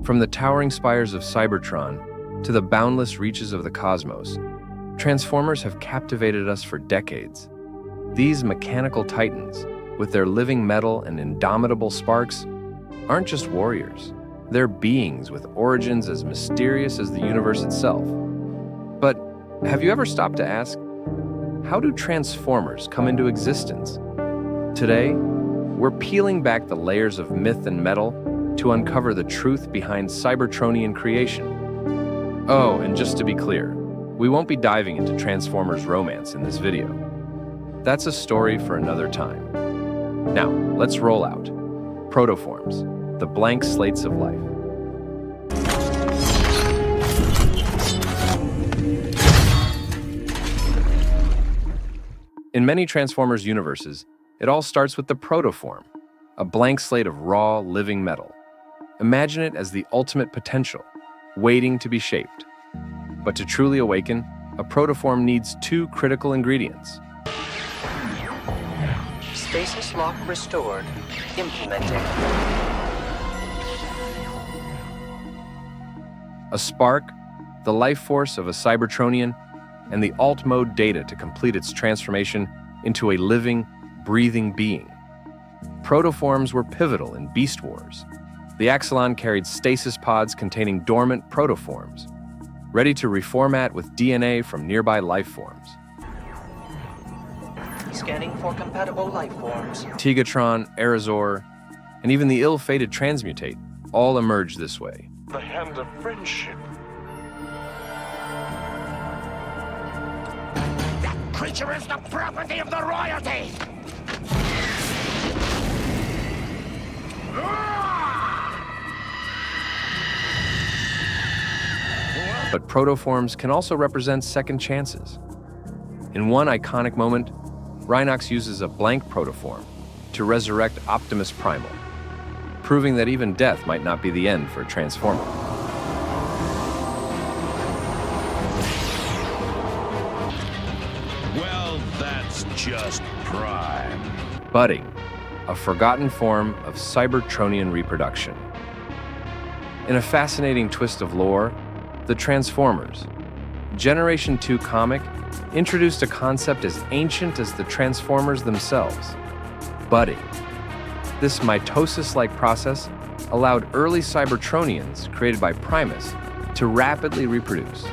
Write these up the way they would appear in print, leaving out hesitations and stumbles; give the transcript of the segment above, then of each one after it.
From the towering spires of Cybertron to the boundless reaches of the cosmos, Transformers have captivated us for decades. These mechanical titans, with their living metal and indomitable sparks, aren't just warriors. They're beings with origins as mysterious as the universe itself. But have you ever stopped to ask, how do Transformers come into existence? Today, we're peeling back the layers of myth and metal to uncover the truth behind Cybertronian creation. Oh, and just to be clear, we won't be diving into Transformers romance in this video. That's a story for another time. Now, let's roll out. Protoforms, the blank slates of life. In many Transformers universes, it all starts with the protoform, a blank slate of raw, living metal. Imagine it as the ultimate potential, waiting to be shaped. But to truly awaken, a protoform needs two critical ingredients. Stasis lock restored. Implementing. A spark, the life force of a Cybertronian, and the alt mode data to complete its transformation into a living, breathing being. Protoforms were pivotal in Beast Wars. The Axelon carried stasis pods containing dormant protoforms, ready to reformat with DNA from nearby life forms. Scanning for compatible life forms. Tigatron, Arizor, and even the ill-fated Transmutate all emerged this way. The hand of friendship. That creature is the property of the royalty! But protoforms can also represent second chances. In one iconic moment, Rhinox uses a blank protoform to resurrect Optimus Primal, proving that even death might not be the end for a Transformer. Well, that's just prime. Budding, a forgotten form of Cybertronian reproduction. In a fascinating twist of lore, the Transformers, Generation 2 comic, introduced a concept as ancient as the Transformers themselves, budding. This mitosis-like process allowed early Cybertronians, created by Primus, to rapidly reproduce.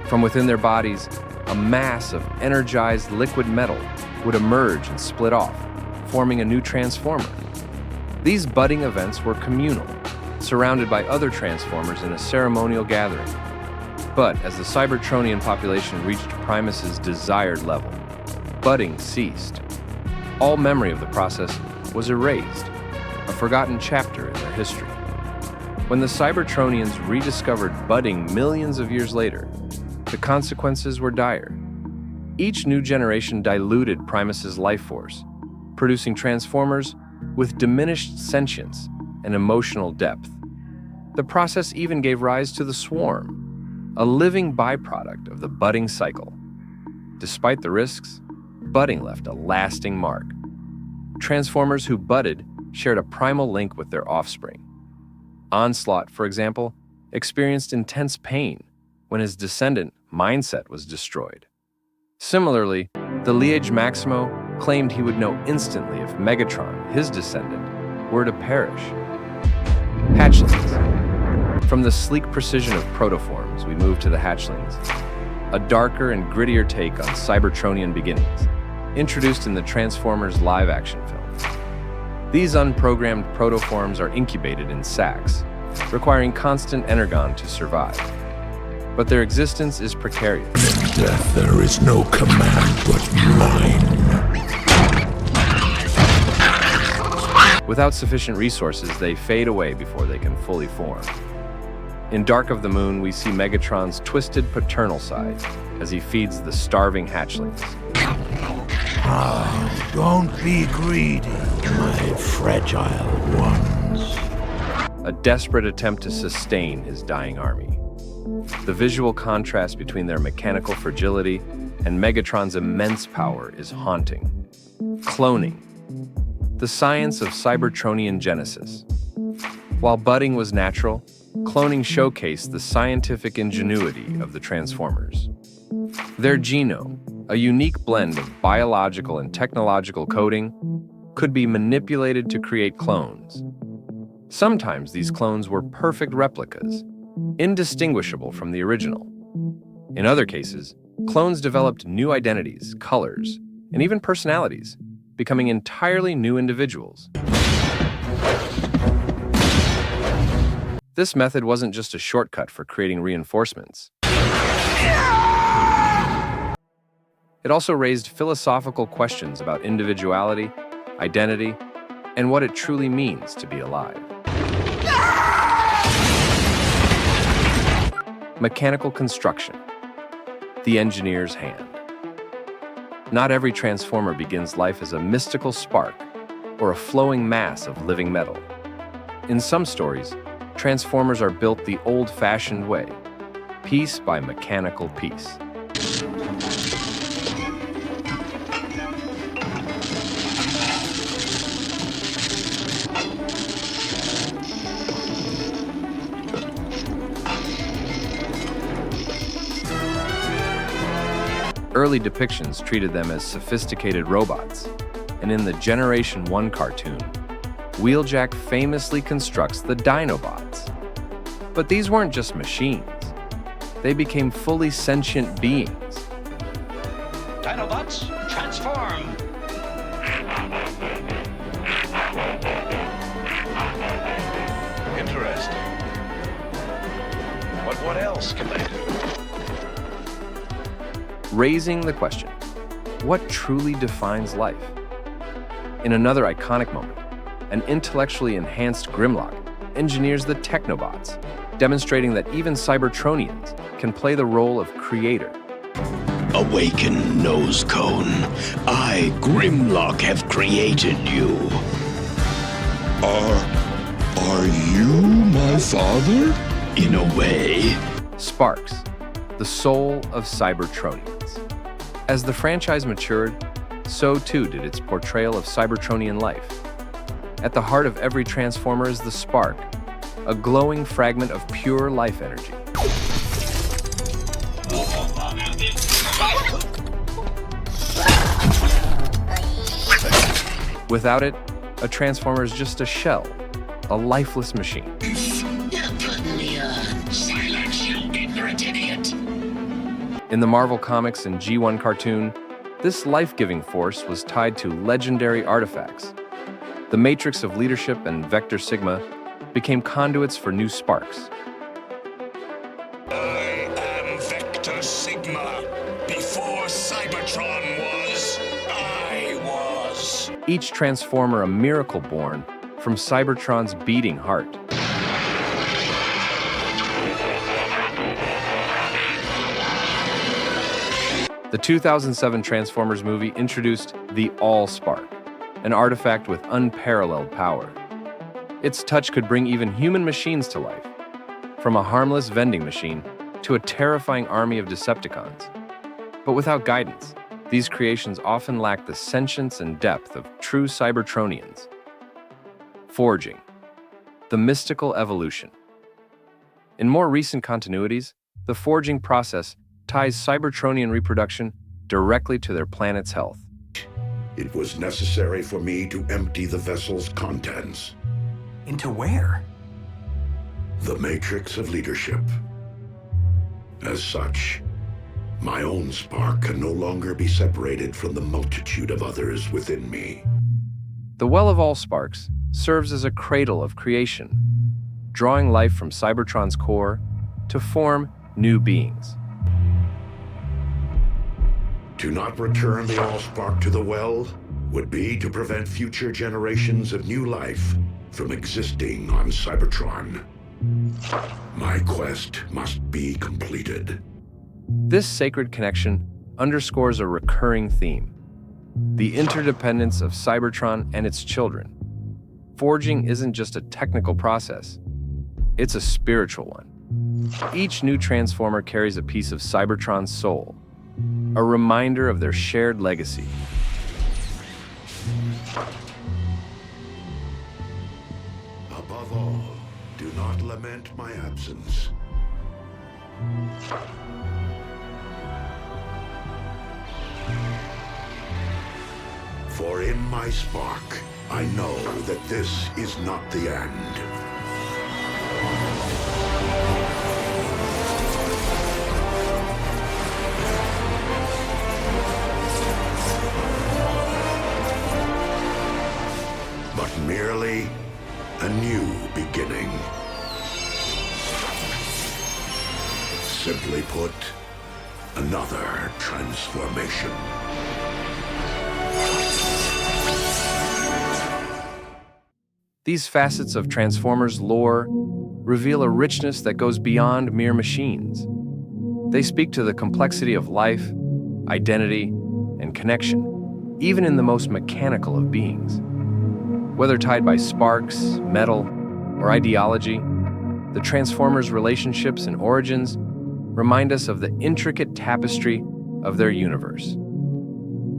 From within their bodies, a mass of energized liquid metal would emerge and split off, forming a new Transformer. These budding events were communal, surrounded by other Transformers in a ceremonial gathering. But as the Cybertronian population reached Primus's desired level, budding ceased. All memory of the process was erased, a forgotten chapter in their history. When the Cybertronians rediscovered budding millions of years later, the consequences were dire. Each new generation diluted Primus's life force, producing Transformers with diminished sentience and emotional depth. The process even gave rise to the Swarm, a living byproduct of the budding cycle. Despite the risks, budding left a lasting mark. Transformers who budded shared a primal link with their offspring. Onslaught, for example, experienced intense pain when his descendant, Mindset, was destroyed. Similarly, the Liege Maximo claimed he would know instantly if Megatron, his descendant, were to perish. Hatchlings. From the sleek precision of protoforms, we move to the hatchlings, a darker and grittier take on Cybertronian beginnings, introduced in the Transformers live-action films. These unprogrammed protoforms are incubated in sacs, requiring constant energon to survive. But their existence is precarious. In death there is no command but mine. Without sufficient resources, they fade away before they can fully form. In Dark of the Moon, we see Megatron's twisted paternal side as he feeds the starving hatchlings. Ah, don't be greedy, my fragile ones. A desperate attempt to sustain his dying army. The visual contrast between their mechanical fragility and Megatron's immense power is haunting. Cloning, the science of Cybertronian genesis. While budding was natural, cloning showcased the scientific ingenuity of the Transformers. Their genome, a unique blend of biological and technological coding, could be manipulated to create clones. Sometimes these clones were perfect replicas, indistinguishable from the original. In other cases, clones developed new identities, colors, and even personalities, becoming entirely new individuals. This method wasn't just a shortcut for creating reinforcements. It also raised philosophical questions about individuality, identity, and what it truly means to be alive. Mechanical construction. The engineer's hand. Not every transformer begins life as a mystical spark or a flowing mass of living metal. In some stories, transformers are built the old-fashioned way, piece by mechanical piece. Early depictions treated them as sophisticated robots, and in the Generation 1 cartoon, Wheeljack famously constructs the Dinobots. But these weren't just machines. They became fully sentient beings. Dinobots, transform! Interesting. But what else can they do? Raising the question, what truly defines life? In another iconic moment, an intellectually enhanced Grimlock engineers the Technobots, demonstrating that even Cybertronians can play the role of creator. Awaken, nose cone. I, Grimlock, have created you. Are you my father? In a way. Sparks, the soul of Cybertronians. As the franchise matured, so too did its portrayal of Cybertronian life. At the heart of every Transformer is the spark, a glowing fragment of pure life energy. Without it, a Transformer is just a shell, a lifeless machine. Silence, you ignorant idiot! In the Marvel Comics and G1 cartoon, this life-giving force was tied to legendary artifacts. The Matrix of Leadership and Vector Sigma became conduits for new sparks. I am Vector Sigma. Before Cybertron was, I was. Each Transformer a miracle born from Cybertron's beating heart. The 2007 Transformers movie introduced the All-Spark, an artifact with unparalleled power. Its touch could bring even human machines to life, from a harmless vending machine to a terrifying army of Decepticons. But without guidance, these creations often lack the sentience and depth of true Cybertronians. Forging, the mystical evolution. In more recent continuities, the forging process ties Cybertronian reproduction directly to their planet's health. It was necessary for me to empty the vessel's contents. Into where? The Matrix of Leadership. As such, my own spark can no longer be separated from the multitude of others within me. The Well of All Sparks serves as a cradle of creation, drawing life from Cybertron's core to form new beings. To not return the Allspark to the well would be to prevent future generations of new life from existing on Cybertron. My quest must be completed. This sacred connection underscores a recurring theme: the interdependence of Cybertron and its children. Forging isn't just a technical process, it's a spiritual one. Each new Transformer carries a piece of Cybertron's soul, a reminder of their shared legacy. Above all, Do not lament my absence. For in my spark, I know that this is not the end. But merely a new beginning. Simply put, another transformation. These facets of Transformers lore reveal a richness that goes beyond mere machines. They speak to the complexity of life, identity, and connection, even in the most mechanical of beings. Whether tied by sparks, metal, or ideology, the Transformers' relationships and origins remind us of the intricate tapestry of their universe.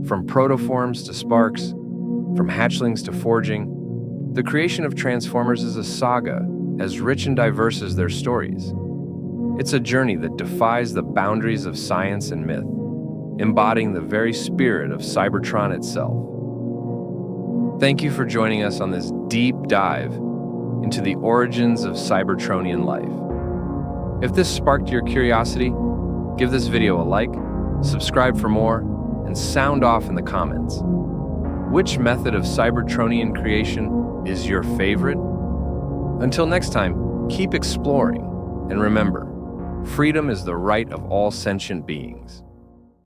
From protoforms to sparks, from hatchlings to forging, the creation of Transformers is a saga as rich and diverse as their stories. It's a journey that defies the boundaries of science and myth, embodying the very spirit of Cybertron itself. Thank you for joining us on this deep dive into the origins of Cybertronian life. If this sparked your curiosity, give this video a like, subscribe for more, and sound off in the comments. Which method of Cybertronian creation is your favorite? Until next time, keep exploring, and remember, freedom is the right of all sentient beings.